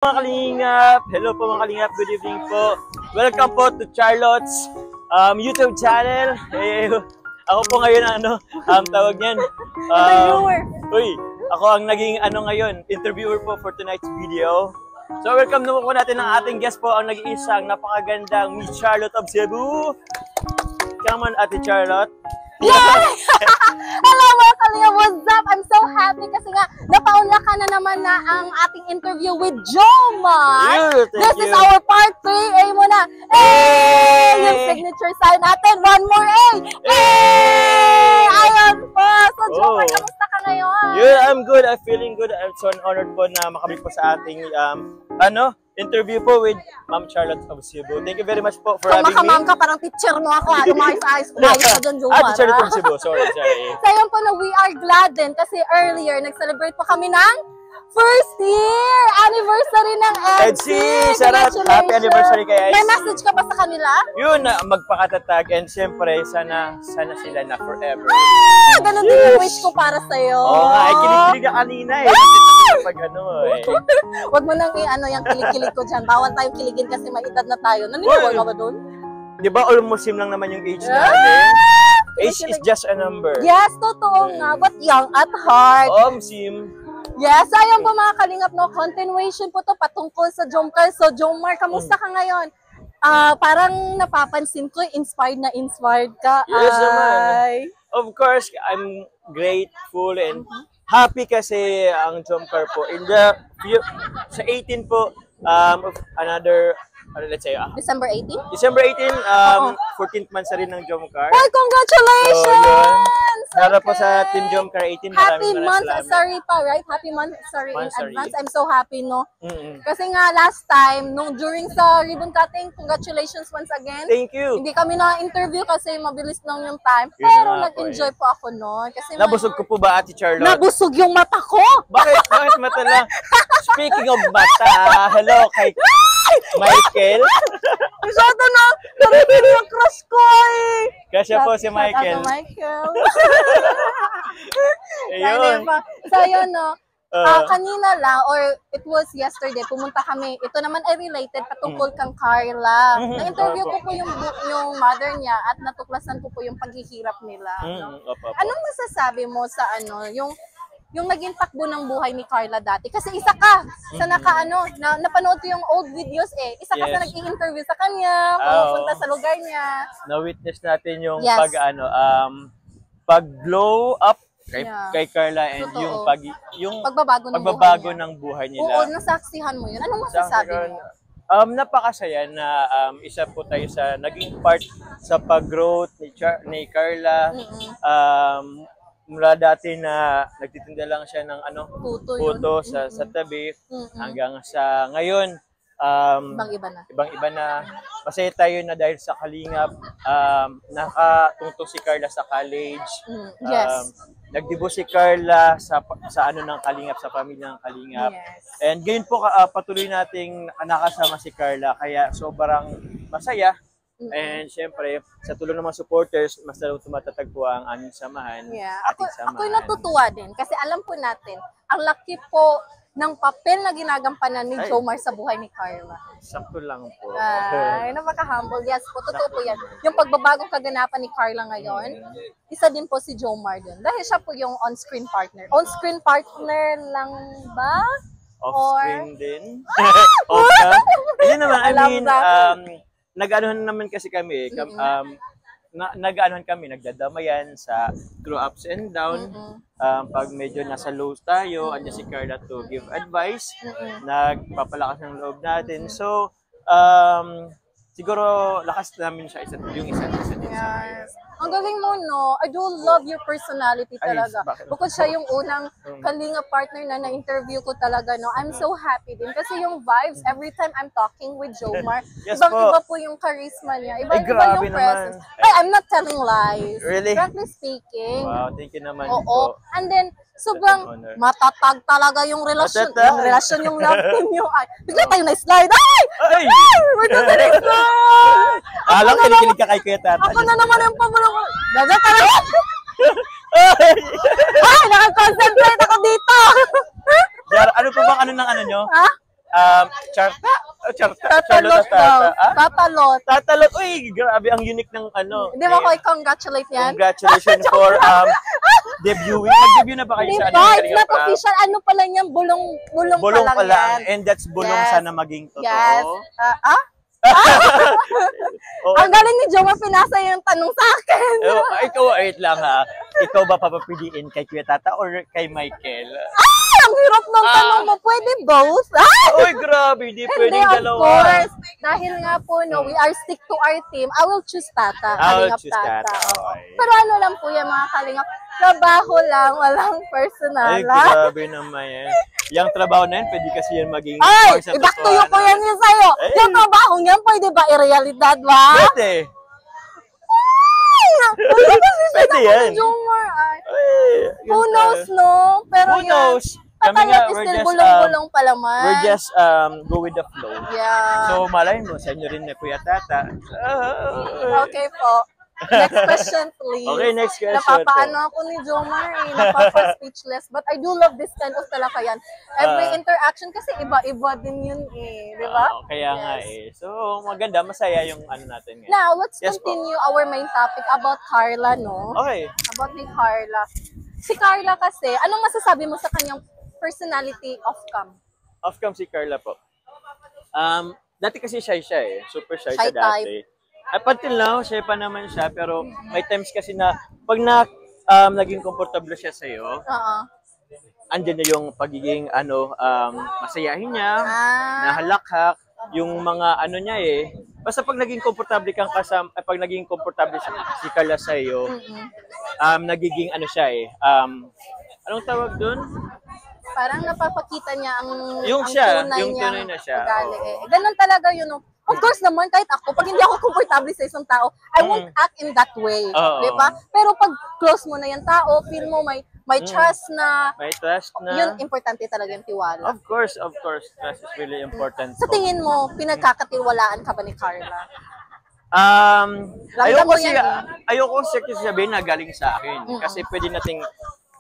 Mga kalingap! Hello po mga kalingap, good evening po. Welcome po to Charlotte's YouTube channel. Ako po ngayon tawag niyan. Ako ang naging ngayon, interviewer po for tonight's video. So welcome na po natin ang ating guest po, ang nag-iisang napakagandang Miss Charlotte of Cebu. Come on, Ate Charlotte. Yes! Hello mga kalingap, what's up? I'm so happy kasi nga napauna ka na naman na ang ating interview with Jomar. This is our part 3. A mo na. Eh! Yung signature sign natin. One more A! Eh! Ayan po. So Jomar, kamusta ka ngayon? Yeah, I'm good. I'm feeling good. I'm so honored po na makabit po sa ating interview po with Ma'am Charlotte of Cebu. Thank you very much po for having me. Ma'am ka, parang teacher mo ako. Umayos ka dyan, Jomar. Ate Charlotte of Cebu. Sorry. So yun po na we are glad din kasi earlier nag-celebrate po kami ng first year anniversary ng EDC. Sarap. Happy anniversary kay May message ka pa sa kanila? Yun, magpakatatag and siyempre sana sila na forever. Ganun din yung wish ko para sa'yo. Oo nga, kilig-kilig ka kanina eh. Pag Wag mo nang yung kilig-kilig ko dyan. Bawal tayong kiligin kasi may edad na tayo. Naniniwala ka ba dun? Di ba almost same lang naman yung age natin? Age is just a number. Yes, totoo nga. But young at heart. Sim. Yes, ayun po mga kalingap, no? Continuation po to patungkol sa Jomcar. So Jomar, kamusta ka ngayon? Parang napapansin ko, inspired ka. Yes naman. Of course, I'm grateful and happy kasi ang Jomcar po. Sa 18 po, let's say, December 18? December 18, 14th month sa rin ng Jomcar. Well, congratulations! Para po sa Team Jomcar 18, happy month-sorry pa, right? Happy month-sorry in advance. I'm so happy, no? Kasi nga, last time, during sa ribbon cutting, congratulations once again. Thank you. Hindi kami na-interview kasi mabilis lang yung time. Pero nag-enjoy po ako noon. Nabusog ko po ba, Ate Charlotte? Nabusog yung mata ko! Bakit mata lang? Speaking of mata, hello kay Michael. Masyado na, narinig yung crush ko eh. Kasya po si Michael. Ayun. So yun, no. Kanina lang, or it was yesterday, pumunta kami. Ito naman ay related patungkol kang Carla. Na-interview ko po yung mother niya at natuklasan ko po yung paghihirap nila. No? Anong masasabi mo sa yung naging takbo ng buhay ni Carla dati? Kasi isa ka sa napanood ko yung old videos eh. Isa ka sa nag-i-interview sa kanya, pumupunta sa lugar niya. Na-witness natin yung pag-glow up kay Carla and yung pagbabago ng buhay nila. Oo, nasaksihan mo yun. Anong masasabi mo? Napakasaya na isa po tayo sa naging part sa pag-growth ni Carla. Mula dati na nagtitinda lang siya ng puto sa tabi hanggang sa ngayon ibang-iba na. Masaya tayo na dahil sa Kalingap, nakatungtong si Carla sa college. Nagdibo si Carla sa ng Kalingap, sa pamilya ng Kalingap. And gayon po patuloy nating nakasama si Carla, kaya sobrang masaya. And syempre, sa tulong ng mga supporters, mas lalong tumatatag po ang aming samahan. Ako'y natutuwa din kasi alam po natin, ang laki po ng papel na ginagampanan ni Jomar sa buhay ni Carla. Sakto lang po. Ay, napaka-humble. Yes po, totoo po yan. Yung pagbabagong kaganapan ni Carla ngayon, isa din po si Jomar din. Dahil siya po yung on-screen partner. On-screen partner lang ba? Off-screen din? Hindi naman, nag-anuhan naman kasi kami, nag-anuhan kami, nagdadamayan sa through ups and down. Pag medyo nasa low tayo, andyan si Carla to give advice, nagpapalakas ng loob natin. So, siguro lakas namin siya yung isa't isa din sa ngayon. Ang galing mo, no? I do love your personality talaga. Bukod siya yung unang Kalinga partner na na-interview ko talaga, no? I'm so happy din. Kasi yung vibes, every time I'm talking with Jomar, ibang-iba po yung charisma niya. Ibang-iba yung presence. I'm not telling lies. Really? Frankly speaking. Wow, thank you naman po. And then, sobrang matatag talaga yung relasyon. Yung love team yung bigla tayo na-slide. Ay! We're just na-slide! Alam, kinikilig ka kay Kuya Tata. Ako na naman yung pabulong. Gaga ka na. Ay, nakakonsentrate ako dito. Ano po bang nyo? Charta? Charta? Tatalot Charlotte daw. Tata. Ah? Tatalot. Tatalot. Uy, grabe. Ang unique ng ano. Hindi mo ko i-congratulate yan? Congratulations for debuting. Nag-debut na ba kayo Hindi sa pa, ano? it's not official. Ano pala niyan? Bulong Bulong pa pa lang lang. yan. And that's bulong Yes. sana maging totoo. Yes. Oo. Ang galing ni Joma, pinasa yung tanong sa akin. Ikaw, wait lang ha. Ikaw ba papapiliin kay Kuya Tata or kay Michael? Ang hirap ng tanong mo. Pwede both? Uy, grabe. Hindi Hindi, pwedeng of dalawa. course. Dahil nga po, no, we are stick to our team. I will choose Tata. I will Kalingap choose Tata. Oo. Okay. Pero ano lang po yan, mga kalingap. Trabaho lang, walang personal. Ay, grabe naman yan. Yung trabaho na yan, pwede kasi yan maging Ay, pang sa ibaktuyo ko totohanan. yan yun sa'yo. Ay. Yung trabaho niyan, pwede ba i-realidad ba? Pwede. Wala kasi siya Pwede yan. Jomar. Ay, Who ganda. knows, no? Pero Who knows? Kami Kami nga, is we're still just, bulong-bulong pa naman. we're just go with the flow. Yeah. So, malay mo, sa inyo rin na Kuya Tata. Okay po. Next question, please. Okay, next question Napapaano ako ni Jomar eh. Napapa-speechless. But I do love this kind of talakayan. Every interaction kasi iba-iba din yun eh. Di ba? Kaya nga eh. So, maganda, masaya yung ano natin ngayon. Now, let's Yes po. continue our main topic about Carla, no? Okay. About ni Carla. Si Carla kasi, anong masasabi mo sa kanyang personality of cam? Off-cam si Carla po. Dati kasi shy siya eh. Super shy Shy siya dati. Up until now, shy pa naman siya. Pero may times kasi na pag naging komportable siya sa'yo, Oo. andyan na yung pagiging masayahin niya, Ah. nahalakhak, yung mga ano niya eh. Basta pag naging komportable kang kasama, pag naging komportable si Carla sa'yo, nagiging ano siya eh. Anong tawag dun? Parang napapakita niya ang Yung ang siya, tunay yung niyang tunay na siya, ugali oo. eh. Ganun talaga yun. No? Of course naman, kahit ako, pag hindi ako komportable sa isang tao, I won't act in that way. Oo. Di ba? Pero pag close mo na yung tao, feel mo may trust na, May trust na. yun, importante talaga yung tiwala. Of course. Trust is really important. Sa tingin mo, pinagkakatiwalaan ka ba ni Carla? Ayoko mo kasi, yan eh. ayoko kasi sabihin na galing sa akin. Kasi pwede nating,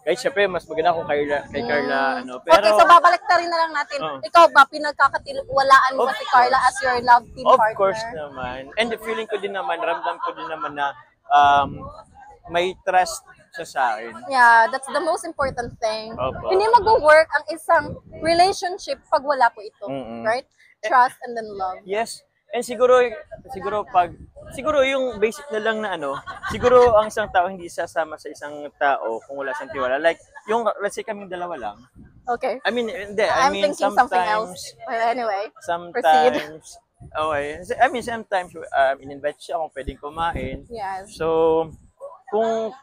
kahit syempre, mas maganda kung kay Carla, Pero, Okay, so babalik na rin na lang natin. Oo. Ikaw ba, pinagkakatiwalaan mo Of si Carla as your love team of partner? course naman. And feeling ko din naman, ramdam ko din naman na may trust siya sa akin. Yeah, that's the most important thing. Opo. Hindi mag-work ang isang relationship pag wala po ito. Mm-mm. Right? Trust and then love. Yes. And siguro yung basic na lang na siguro ang isang tao hindi sasama sa isang tao kung wala siyang tiwala. Like, let's say kaming dalawa lang. Okay. I mean, I'm thinking something else. Well, anyway, proceed. Okay. I mean, sometimes, in-invite siya kung pwedeng kumain. Yes. So, kung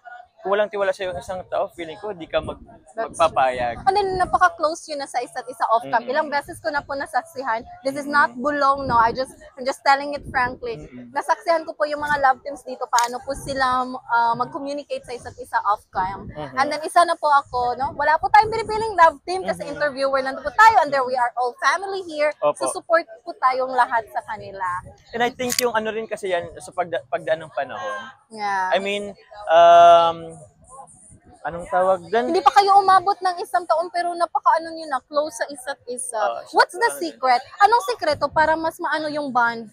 walang tiwala sa yung isang tao, feeling ko, di ka magpapayag. And then, napaka-close yun na sa isa't isa off-cam. Ilang beses ko na po nasaksihan. This is not bulong, no? I'm just telling it frankly. Nasaksihan ko po yung mga love teams dito, paano po sila mag-communicate sa isa't isa off-cam. And then, isa na po ako, no? Wala po tayong pinipiling love team kasi interviewer nandun po tayo and there we are all family here. Opo. So, support po tayong lahat sa kanila. And I think yung ano rin kasi yan, sa pagdaan ng panahon, Yeah. I mean, anong tawag dyan? Hindi pa kayo umabot ng isang taon pero napaka-ano nyo na, close sa isa't isa. What's the secret? Anong sikreto para mas maano yung bond?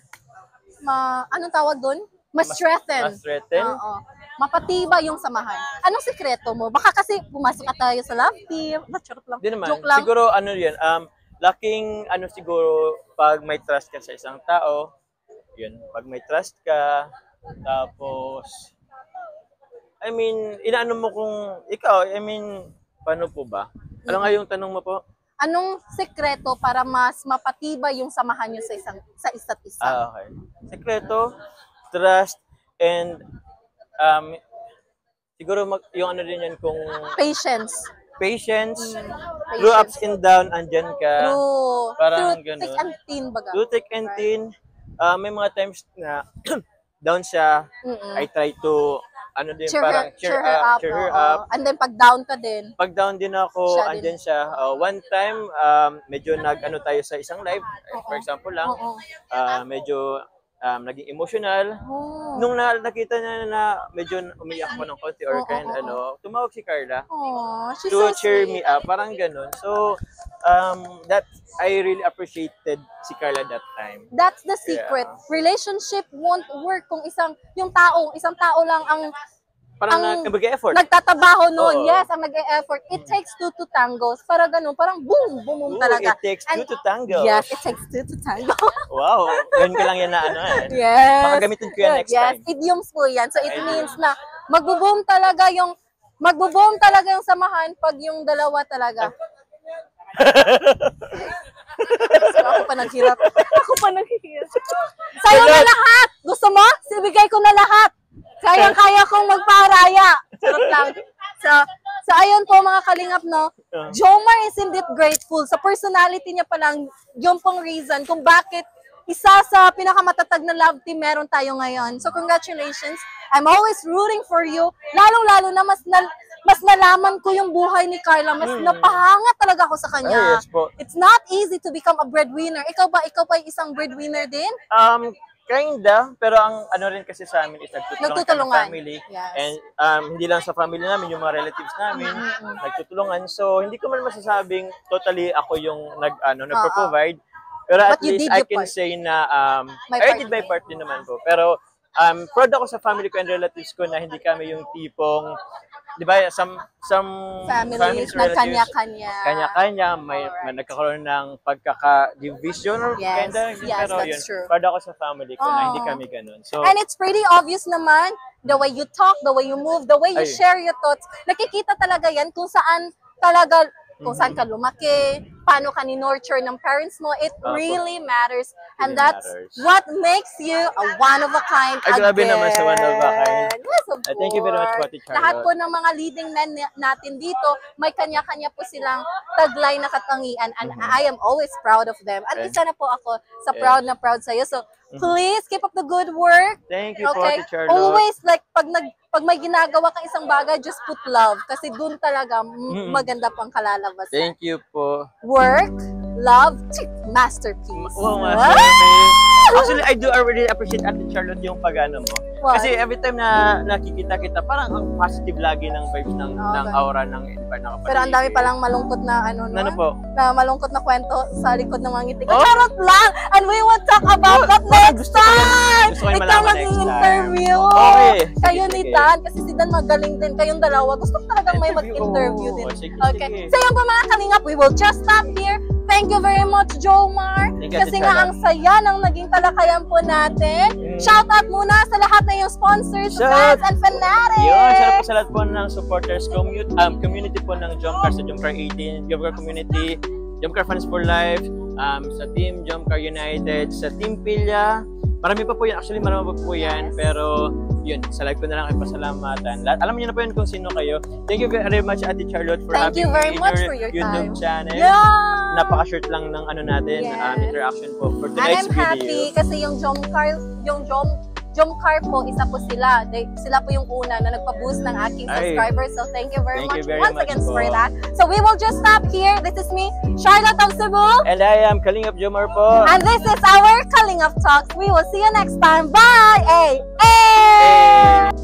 Anong tawag doon? Mas-strengthen. Mas-strengthen? Oo. Mapatiba yung samahan. Anong sikreto mo? Baka kasi pumasok ka tayo sa love team. Charot lang. Di naman. Joke lang. Siguro yan, laking siguro pag may trust ka sa isang tao, yun, pag may trust ka, tapos, I mean, inaano mo kung ikaw, paano po ba? Ano nga yung tanong mo po? Anong sekreto para mas mapatiba yung samahan nyo sa isa't isa? Okay. Sekreto, trust, and siguro yung ano din yan kung Patience. patience, through ups and down, andyan ka. Parang Through ganun. thick and thin baga. Through thick and thin, may mga times na down siya, I try to cheer parang her up. cheer her oo. up. And then pag down ka din. Pag down din ako, Siya din. andyan siya. One time, medyo tayo sa isang live, for example lang, Oo. medyo naging emotional. Oh. Nung nakita niya na medyo umiyak ko ng konti or tumawag si Carla Oh, she's to so cheer sweet. me up, parang ganun. So, that I really appreciated si Carla that time. That's the secret. Yeah. Relationship won't work kung isang tao lang ang Parang nag-effort. nagtatabaho noon. Oo. Yes, ang nag-e-effort. It takes two to tango. Para ganun, parang boom, boom, Ooh, talaga. it takes two And- to tango. Yes, it takes two to tango. Wow, yun ko lang yan na ano eh. Yes. Baka gamitin ko yan next yes, time. idioms po yan. So it Idioms. means na magbo-boom talaga yung samahan pag yung dalawa talaga. So, ako pa naghirap. Sa'yo na lahat! Gusto mo? Sibigay ko na lahat. Kaya kong magparaya. Charot lang. So ayun po mga kalingap, no? Jomar is indeed grateful. Sa personality niya pa lang, yung pong reason kung bakit isa sa pinakamatatag na love team meron tayo ngayon. So congratulations. I'm always rooting for you. Lalong-lalo na mas nalaman ko yung buhay ni Carla. Mas napahanga talaga ako sa kanya. Yes po. It's not easy to become a breadwinner. Ikaw ba isang breadwinner din? Kinda, pero ang ano rin kasi sa amin is Nagtutulungan. kami family. Yes. And hindi lang sa family namin, yung mga relatives namin, nagtutulungan. So, hindi ko man masasabing totally ako yung nagpo-provide. Pero at But you least did I your can part. say na My I part did my din. part din naman po. Pero proud ako sa family ko and relatives ko na hindi kami yung tipong, di ba, some Families na relatives, kanya-kanya. kanya-kanya, may nagkakaroon ng pagkaka-division or Yes, kinda. yes, Pero that's yun, true. proud ako sa family ko na hindi Oh. kami ganun. So, And it's pretty obvious naman, the way you talk, the way you move, the way you Ay. share your thoughts. Nakikita talaga yan kung saan ka lumaki, paano ka ni-nurture ng parents mo. It Opo. really matters. And Really that's matters. what makes you a one-of-a-kind Ay, grabe again. naman sa one-of-a-kind. Yes, of Thank you very much, course. Pati Charlotte. Lahat po ng mga leading men natin dito, may kanya-kanya po silang taglay na katangian. And I am always proud of them. At Okay. isa na po ako sa Yes. proud na proud sa'yo. So, please keep up the good work. thank you po, Okay? Ate Charlotte. Always like pag may ginagawa kang isang bagay, just put love kasi doon talaga maganda pang kalalabas. Thank you po. Work, love, masterpiece. Wow, Ah! masterpiece. Actually, I do really appreciate Ate Charlotte yung pag-ano mo. What? Kasi every time na nakikita kita, parang ang positive lagi ng vibes ng Okay. aura ng iba na kapatid. Pero ang dami palang malungkot na no? Ano po? Na malungkot na kwento sa likod ng mga ngiti ko. Oh? Charot lang! And we will talk about that next gusto ko yan. time! Gusto ko yan Ikaw malaman next mag-interview! Okay. Kayo Sige, ni sige. Dan, kasi si Dan magaling din. Kayong dalawa, gusto ko talagang may mag-interview din. Oh, sige, Okay. sige. So yun po mga kalingap, we will just stop here. Thank you very much, Jomar. Thank you, Kasi Ate nga Charlotte. ang saya ng naging talakayan po natin. Shout out muna sa lahat ng yung sponsors, Shout- fans, and fanatics. Yun, salamat po sa lahat po ng supporters community po ng Jomcar sa Jomcar 18, Jomcar community, Jomcar Fans for Life, sa Team Jomcar United, sa Team Pilya. Marami pa po yan. Actually, marami pa po yan. Pero, yun, sa live ko na lang kayo pasalamatan. Alam niyo na po yun kung sino kayo. Thank you very much, Ate Charlotte, for Thank you having very me in much your for your YouTube time. channel. Yeah. Napaka-short lang ng ano natin, Yes. interaction po for And tonight's I'm happy video. kasi yung Jomcar po, isa po sila. Sila po yung una na nagpa-boost ng aking Ay. subscribers. So thank you very Thank much you very once much again po. for that. So we will just stop here. This is me, Charlotte of Cebu. And I am Kalingap Jomar po. And this is our Calling of Talks. We will see you next time. Bye! Hey! Hey! Hey.